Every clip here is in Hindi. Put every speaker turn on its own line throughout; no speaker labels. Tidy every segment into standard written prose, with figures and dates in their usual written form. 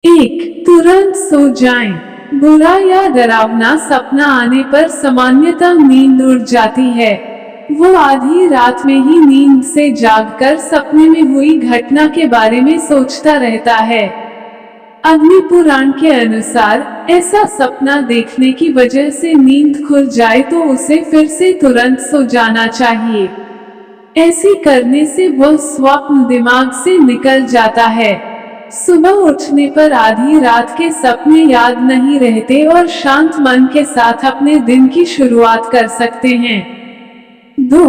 एक, तुरंत सो जाएं। बुरा या डरावना सपना आने पर सामान्यतः नींद उड़ जाती है। वो आधी रात में ही नींद से जागकर सपने में हुई घटना के बारे में सोचता रहता है। अग्नि पुराण के अनुसार ऐसा सपना देखने की वजह से नींद खुल जाए तो उसे फिर से तुरंत सो जाना चाहिए। ऐसी करने से वह स्वप्न दिमाग से निकल जाता है। सुबह उठने पर आधी रात के सपने याद नहीं रहते और शांत मन के साथ अपने दिन की शुरुआत कर सकते हैं। 2.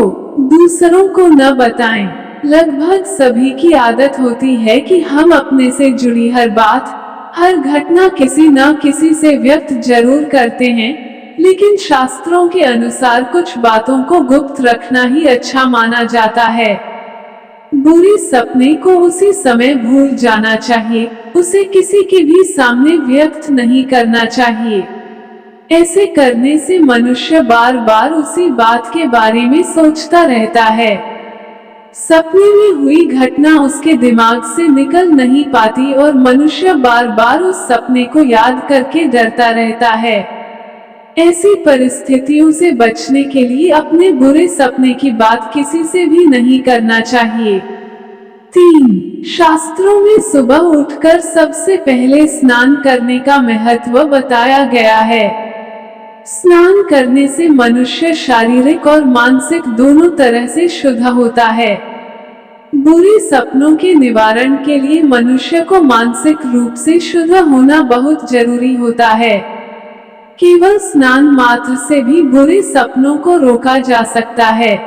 दूसरों को न बताएं। लगभग सभी की आदत होती है कि हम अपने से जुड़ी हर बात, हर घटना किसी न किसी से व्यक्त जरूर करते हैं, लेकिन शास्त्रों के अनुसार कुछ बातों को गुप्त रखना ही अच्छा माना जाता है। बुरे सपने को उसी समय भूल जाना चाहिए, उसे किसी के भी सामने व्यक्त नहीं करना चाहिए। ऐसे करने से मनुष्य बार बार उसी बात के बारे में सोचता रहता है। सपने में हुई घटना उसके दिमाग से निकल नहीं पाती और मनुष्य बार बार उस सपने को याद करके डरता रहता है। ऐसी परिस्थितियों से बचने के लिए अपने बुरे सपने की बात किसी से भी नहीं करना चाहिए। 3. शास्त्रों में सुबह उठकर सबसे पहले स्नान करने का महत्व बताया गया है। स्नान करने से मनुष्य शारीरिक और मानसिक दोनों तरह से शुद्ध होता है। बुरे सपनों के निवारण के लिए मनुष्य को मानसिक रूप से शुद्ध होना बहुत जरूरी होता है। केवल स्नान मात्र से भी बुरे सपनों को रोका जा सकता है।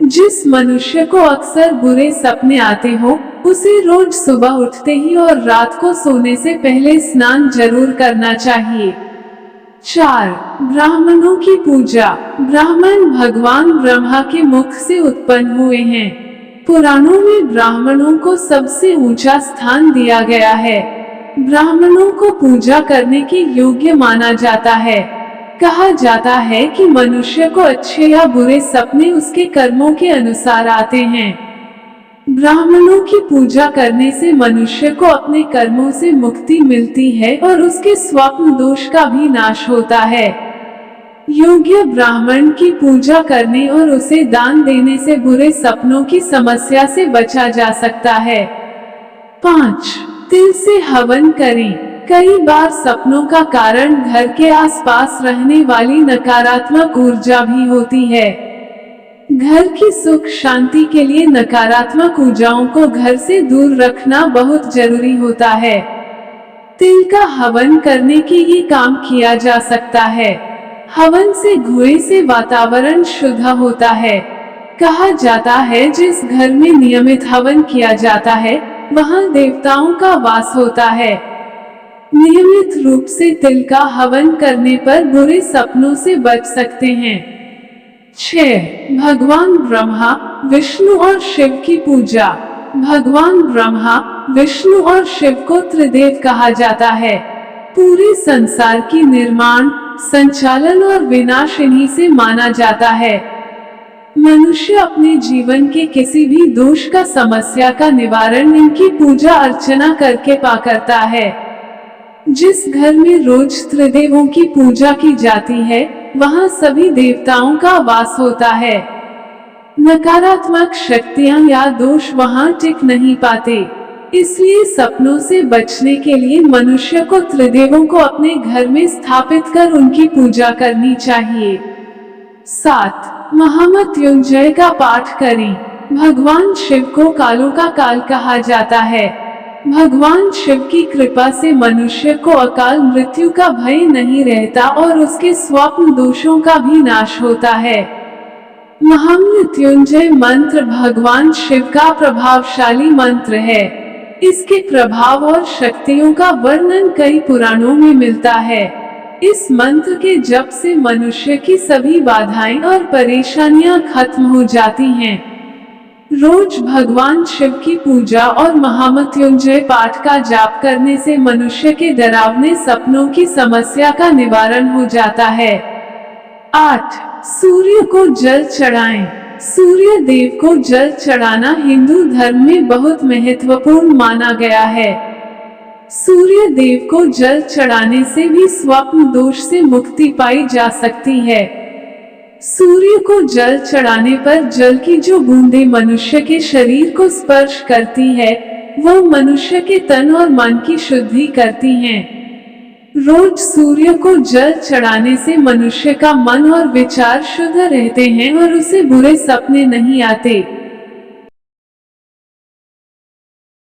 जिस मनुष्य को अक्सर बुरे सपने आते हो, उसे रोज सुबह उठते ही और रात को सोने से पहले स्नान जरूर करना चाहिए। 4. ब्राह्मणों की पूजा। ब्राह्मण भगवान ब्रह्मा के मुख से उत्पन्न हुए हैं। पुराणों में ब्राह्मणों को सबसे ऊंचा स्थान दिया गया है। ब्राह्मणों को पूजा करने के योग्य माना जाता है। कहा जाता है कि मनुष्य को अच्छे या बुरे सपने उसके कर्मों के अनुसार आते हैं। ब्राह्मणों की पूजा करने से मनुष्य को अपने कर्मों से मुक्ति मिलती है और उसके स्वप्न दोष का भी नाश होता है। योग्य ब्राह्मण की पूजा करने और उसे दान देने से बुरे सपनों की समस्या से बचा जा सकता है। 5. तिल से हवन करें। कई बार सपनों का कारण घर के आसपास रहने वाली नकारात्मक ऊर्जा भी होती है। घर की सुख शांति के लिए नकारात्मक ऊर्जाओं को घर से दूर रखना बहुत जरूरी होता है। तिल का हवन करने के ये काम किया जा सकता है। हवन से धुएं से वातावरण शुद्ध होता है। कहा जाता है जिस घर में नियमित हवन किया जाता है, वहां देवताओं का वास होता है। नियमित रूप से तिल का हवन करने पर बुरे सपनों से बच सकते हैं। 6. भगवान ब्रह्मा, विष्णु और शिव की पूजा। भगवान ब्रह्मा, विष्णु और शिव को त्रिदेव कहा जाता है। पूरे संसार की निर्माण, संचालन और विनाश इन्हीं से माना जाता है। मनुष्य अपने जीवन के किसी भी दोष का समस्या का निवारण इनकी पूजा अर्चना करके पा करता है। जिस घर में रोज त्रिदेवों की पूजा की जाती है, वहां सभी देवताओं का वास होता है। नकारात्मक शक्तियां या दोष वहां टिक नहीं पाते। इसलिए सपनों से बचने के लिए मनुष्य को त्रिदेवों को अपने घर में स्थापित कर उनकी पूजा करनी चाहिए। 7. महामृत्युंजय का पाठ करें। भगवान शिव को कालों का काल कहा जाता है। भगवान शिव की कृपा से मनुष्य को अकाल मृत्यु का भय नहीं रहता और उसके स्वप्न दोषों का भी नाश होता है। महामृत्युंजय मंत्र भगवान शिव का प्रभावशाली मंत्र है। इसके प्रभाव और शक्तियों का वर्णन कई पुराणों में मिलता है। इस मंत्र के जप से मनुष्य की सभी बाधाएं और परेशानियां खत्म हो जाती हैं। रोज भगवान शिव की पूजा और महामृत्युंजय पाठ का जाप करने से मनुष्य के डरावने सपनों की समस्या का निवारण हो जाता है। 8. सूर्य को जल चढ़ाएं। सूर्य देव को जल चढ़ाना हिंदू धर्म में बहुत महत्वपूर्ण माना गया है। सूर्य देव को जल चढ़ाने से भी स्वप्न दोष से मुक्ति पाई जा सकती है। सूर्य को जल चढ़ाने पर जल की जो बूंदें मनुष्य के शरीर को स्पर्श करती है, वो मनुष्य के तन और मन की शुद्धि करती हैं। रोज सूर्य को जल चढ़ाने से मनुष्य का मन और विचार शुद्ध रहते हैं और उसे बुरे सपने नहीं आते।